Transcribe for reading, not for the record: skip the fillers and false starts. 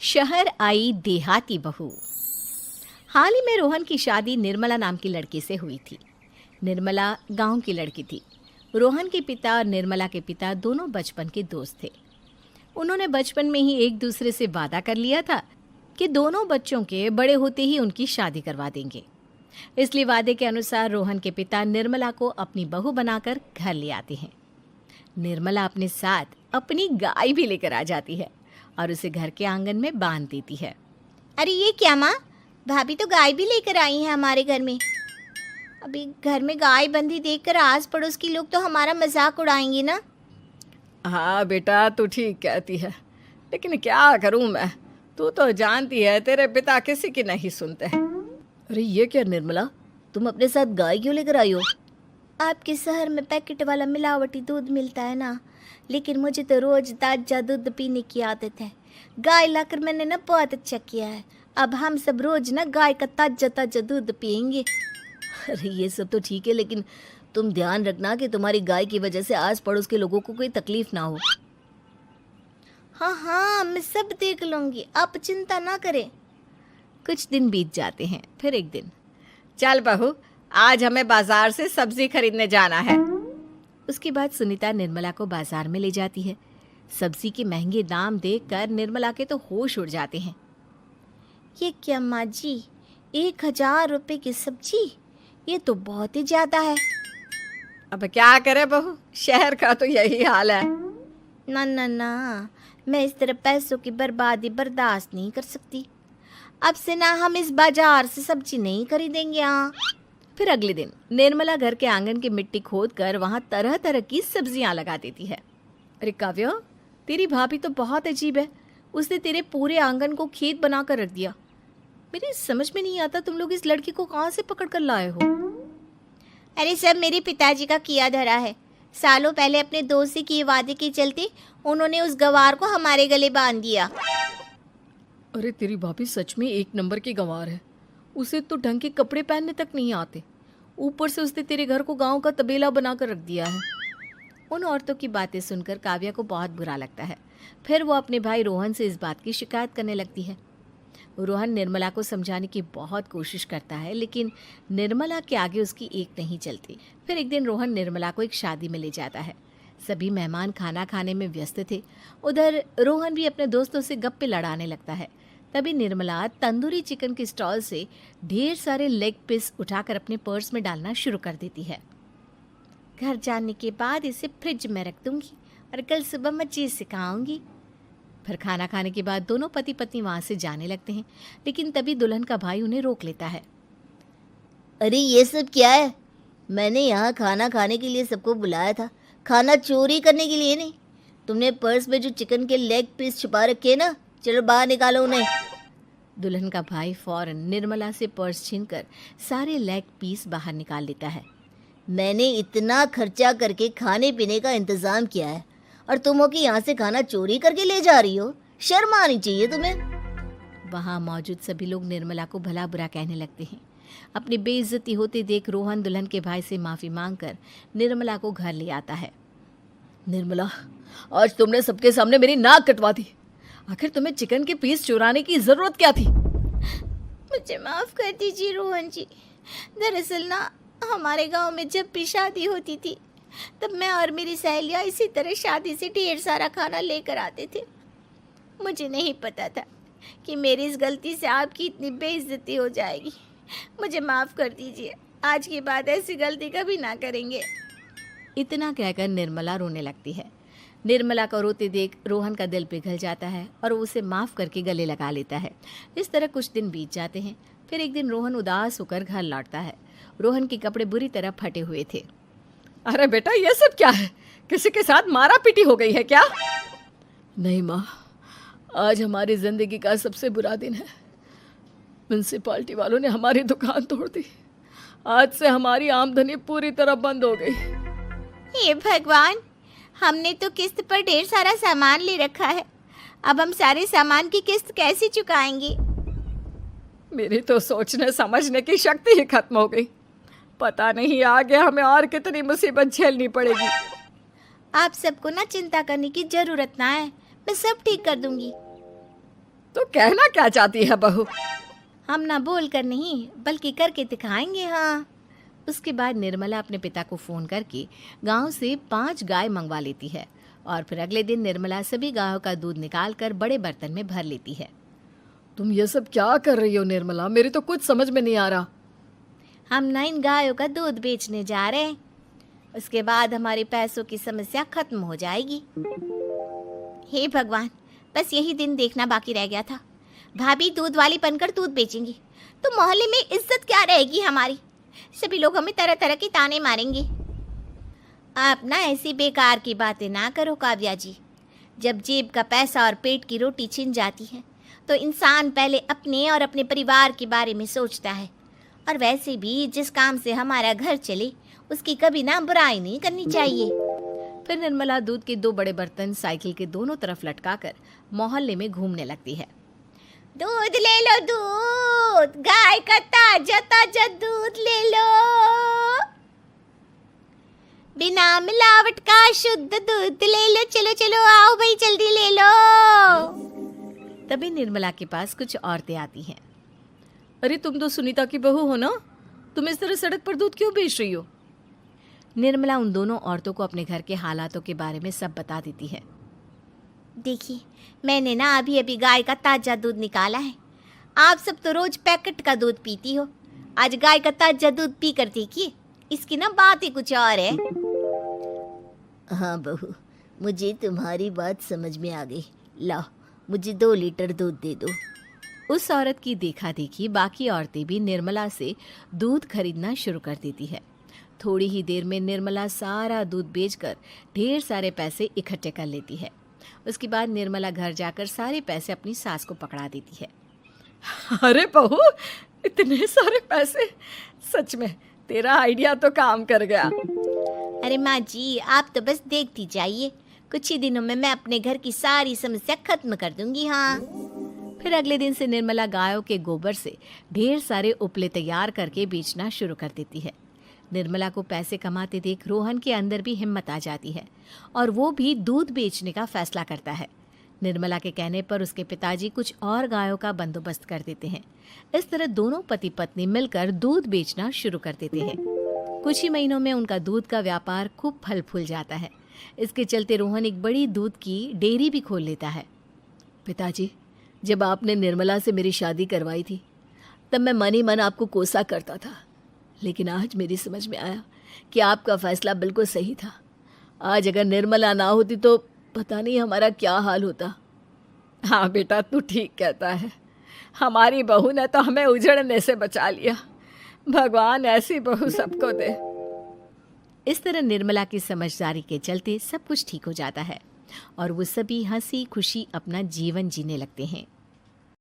शहर आई देहाती बहू। हाल ही में रोहन की शादी निर्मला नाम की लड़की से हुई थी। निर्मला गांव की लड़की थी। रोहन के पिता और निर्मला के पिता दोनों बचपन के दोस्त थे। उन्होंने बचपन में ही एक दूसरे से वादा कर लिया था कि दोनों बच्चों के बड़े होते ही उनकी शादी करवा देंगे। इसलिए वादे के अनुसार रोहन के पिता निर्मला को अपनी बहू बनाकर घर ले आते हैं। निर्मला अपने साथ अपनी गाय भी लेकर आ जाती है और उसे घर के आंगन में बांध देती है। अरे ये क्या माँ, भाभी तो गाय भी लेकर आई हैं हमारे घर में। अभी घर में गाय बंधी देखकर आस पड़ोस के लोग तो हमारा मजाक उड़ाएंगे ना। हाँ बेटा, तू ठीक कहती है, लेकिन क्या करूँ मैं। तू तो जानती है तेरे पिता किसी की नहीं सुनते। अरे ये क्या निर्मला, तुम अपने साथ गाय क्यों लेकर आई हो? आपके शहर में पैकेट वाला मिलावटी दूध मिलता है ना, लेकिन मुझे तो रोज ताजा दूध पीने की आदत है। गाय लाकर मैंने ना बहुत अच्छा किया है। अब हम सब रोज ना गाय का ताजा ताजा दूध पियेंगे। अरे ये सब तो ठीक है, लेकिन तुम ध्यान रखना कि तुम्हारी गाय की वजह से आस पड़ोस के लोगों को कोई तकलीफ ना हो। हाँ हाँ, मैं सब देख लूँगी, आप चिंता ना करें। कुछ दिन बीत जाते हैं। फिर एक दिन, चल बहू, आज हमें बाजार से सब्जी खरीदने जाना है। उसके बाद सुनीता निर्मला को बाजार में ले जाती है। सब्जी के महंगे दाम देखकर निर्मला के तो होश उड़ जाते हैं। ये क्या माँ जी, 1000 रुपये की सब्जी, ये तो बहुत ही ज़्यादा है। अब क्या करे बहू, शहर का तो यही हाल है। ना ना ना, मैं इस तरह पैसों की बर्बादी बर्दाश्त नहीं कर सकती। अब से ना हम इस बाजार से सब्जी नहीं खरीदेंगे। हाँ। फिर अगले दिन निर्मला घर के आंगन की मिट्टी खोद कर वहाँ तरह तरह की सब्जियाँ लगा देती है। अरे काव्या, तेरी भाभी तो बहुत अजीब है। उसने तेरे पूरे आंगन को खेत बना कर रख दिया। मेरी समझ में नहीं आता, तुम लोग इस लड़की को कहाँ से पकड़ कर लाए हो? अरे सब मेरे पिताजी का किया धरा है। सालों पहले अपने दोस्त से किए वादे के चलते उन्होंने उस गवार को हमारे गले बांध दिया। अरे तेरी भाभी सच में एक नंबर की गंवार है। उसे तो ढंग के कपड़े पहनने तक नहीं आते, ऊपर से उसने तेरे घर को गांव का तबेला बनाकर रख दिया है। उन औरतों की बातें सुनकर काव्या को बहुत बुरा लगता है। फिर वो अपने भाई रोहन से इस बात की शिकायत करने लगती है। रोहन निर्मला को समझाने की बहुत कोशिश करता है, लेकिन निर्मला के आगे उसकी एक नहीं चलती। फिर एक दिन रोहन निर्मला को एक शादी में ले जाता है। सभी मेहमान खाना खाने में व्यस्त थे। उधर रोहन भी अपने दोस्तों से गप्पे लड़ाने लगता है। तभी निर्मला तंदूरी चिकन के स्टॉल से ढेर सारे लेग पीस उठाकर अपने पर्स में डालना शुरू कर देती है। घर जाने के बाद इसे फ्रिज में रख दूंगी और कल सुबह मजे से खाऊंगी। फिर खाना खाने के बाद दोनों पति पत्नी वहाँ से जाने लगते हैं, लेकिन तभी दुल्हन का भाई उन्हें रोक लेता है। अरे ये सब क्या है? मैंने यहाँ खाना खाने के लिए सबको बुलाया था, खाना चोरी करने के लिए नहीं। तुमने पर्स में जो चिकन के लेग पीस छुपा रखे ना, चलो बाहर निकालो उन्हें। दुल्हन का भाई फौरन निर्मला से पर्स छीनकर सारे लेग पीस बाहर निकाल लेता है। मैंने इतना खर्चा करके खाने पीने का इंतजाम किया है और तुम हो कि यहाँ से खाना चोरी करके ले जा रही हो? शर्म आनी चाहिए तुम्हें। वहाँ मौजूद सभी लोग निर्मला को भला बुरा कहने लगते हैं। अपनी बेइज्जती होते देख रोहन दुल्हन के भाई से माफ़ी मांगकर निर्मला को घर ले आता है। निर्मला, आज तुमने सबके सामने मेरी नाक कटवा दी। आखिर तुम्हें चिकन के पीस चुराने की ज़रूरत क्या थी? मुझे माफ़ कर दीजिए रोहन जी। दरअसल ना, हमारे गांव में जब भी शादी होती थी तब मैं और मेरी सहेलियाँ इसी तरह शादी से ढेर सारा खाना लेकर आते थे। मुझे नहीं पता था कि मेरी इस गलती से आपकी इतनी बेइज्जती हो जाएगी। मुझे माफ़ कर दीजिए, आज के बाद ऐसी गलती कभी ना करेंगे। इतना कहकर निर्मला रोने लगती है। निर्मला को रोते देख रोहन का दिल पिघल जाता है और वो उसे माफ़ करके गले लगा लेता है। इस तरह कुछ दिन बीत जाते हैं। फिर एक दिन रोहन उदास होकर घर लौटता है। रोहन के कपड़े बुरी तरह फटे हुए थे। अरे बेटा, ये सब क्या है? किसी के साथ मारा पीटी हो गई है क्या? नहीं माँ, आज हमारी ज़िंदगी का सबसे बुरा दिन है। म्यूनसिपालिटी वालों ने हमारी दुकान तोड़ दी। आज से हमारी आमदनी पूरी तरह बंद हो गई। हे भगवान, हमने तो किस्त पर ढेर सारा सामान ले रखा है। अब हम सारे सामान की किस्त कैसे चुकाएंगे? मेरी तो सोचने समझने की शक्ति ही खत्म हो गई। पता नहीं आगे हमें और कितनी मुसीबत झेलनी पड़ेगी। आप सबको ना चिंता करने की जरूरत ना है, मैं सब ठीक कर दूंगी। तो कहना क्या चाहती है बहू? हम ना बोल कर नहीं बल्कि करके दिखाएंगे। हाँ। उसके बाद निर्मला अपने पिता को फ़ोन करके गांव से 5 गाय मंगवा लेती है और फिर अगले दिन निर्मला सभी गायों का दूध निकाल कर बड़े बर्तन में भर लेती है। तुम ये सब क्या कर रही हो निर्मला? मेरी तो कुछ समझ में नहीं आ रहा। हम ना इन गायों का दूध बेचने जा रहे हैं। उसके बाद हमारे पैसों की समस्या खत्म हो जाएगी। हे भगवान, बस यही दिन देखना बाकी रह गया था। भाभी दूध वाली बनकर दूध बेचेंगी तो मोहल्ले में इज्जत क्या रहेगी हमारी। सभी लोग हमें तरह तरह के ताने मारेंगे। आप ना ऐसी बेकार की बातें ना करो काव्या जी। जब जेब का पैसा और पेट की रोटी छिन जाती है तो इंसान पहले अपने और अपने परिवार के बारे में सोचता है। और वैसे भी जिस काम से हमारा घर चले उसकी कभी ना बुराई नहीं करनी चाहिए। फिर निर्मला दूध के 2 बड़े बर्तन साइकिल के दोनों तरफ लटकाकर मोहल्ले में घूमने लगती है। दूध ले लो, दूध, गाय का ताजा ताजा दूध ले लो, बिना मिलावट का शुद्ध दूध ले लो। चलो चलो आओ भाई, जल्दी ले लो। तभी निर्मला के पास कुछ औरतें आती हैं। अरे तुम तो सुनीता की बहू हो ना, तुम इस तरह सड़क पर दूध क्यों बेच रही हो? निर्मला उन दोनों औरतों को अपने घर के हालातों के बारे में सब बता देती है। देखिए, मैंने ना अभी अभी गाय का ताजा दूध निकाला है। आप सब तो रोज पैकेट का दूध पीती हो, आज गाय का ताजा दूध पी कर देखिए, इसकी ना बात ही कुछ और है। हाँ बहू, मुझे तुम्हारी बात समझ में आ गई। लाओ, मुझे 2 लीटर दूध दे दो। उस औरत की देखा देखी बाकी औरतें भी निर्मला से दूध खरीदना शुरू कर देती है। थोड़ी ही देर में निर्मला सारा दूध बेचकर ढेर सारे पैसे इकट्ठे कर लेती है। उसके बाद निर्मला घर जाकर सारे पैसे अपनी सास को पकड़ा देती है। अरे बहू, इतने सारे पैसे! सच में तेरा आइडिया तो काम कर गया। अरे माँ जी, आप तो बस देखती जाइए, कुछ ही दिनों में मैं अपने घर की सारी समस्या खत्म कर दूंगी। हाँ। फिर अगले दिन से निर्मला गायों के गोबर से ढेर सारे उपले तैयार करके बेचना शुरू कर देती है। निर्मला को पैसे कमाते देख रोहन के अंदर भी हिम्मत आ जाती है और वो भी दूध बेचने का फैसला करता है। निर्मला के कहने पर उसके पिताजी कुछ और गायों का बंदोबस्त कर देते हैं। इस तरह दोनों पति पत्नी मिलकर दूध बेचना शुरू कर देते हैं। कुछ ही महीनों में उनका दूध का व्यापार खूब फल फूल जाता है। इसके चलते रोहन एक बड़ी दूध की डेयरी भी खोल लेता है। पिताजी, जब आपने निर्मला से मेरी शादी करवाई थी तब मैं मन ही मन आपको कोसा करता था, लेकिन आज मेरी समझ में आया कि आपका फैसला बिल्कुल सही था। आज अगर निर्मला ना होती तो पता नहीं हमारा क्या हाल होता। हाँ बेटा, तू ठीक कहता है। हमारी बहू ने तो हमें उजड़ने से बचा लिया। भगवान ऐसी बहू सबको दे। इस तरह निर्मला की समझदारी के चलते सब कुछ ठीक हो जाता है और वो सभी हंसी खुशी अपना जीवन जीने लगते हैं।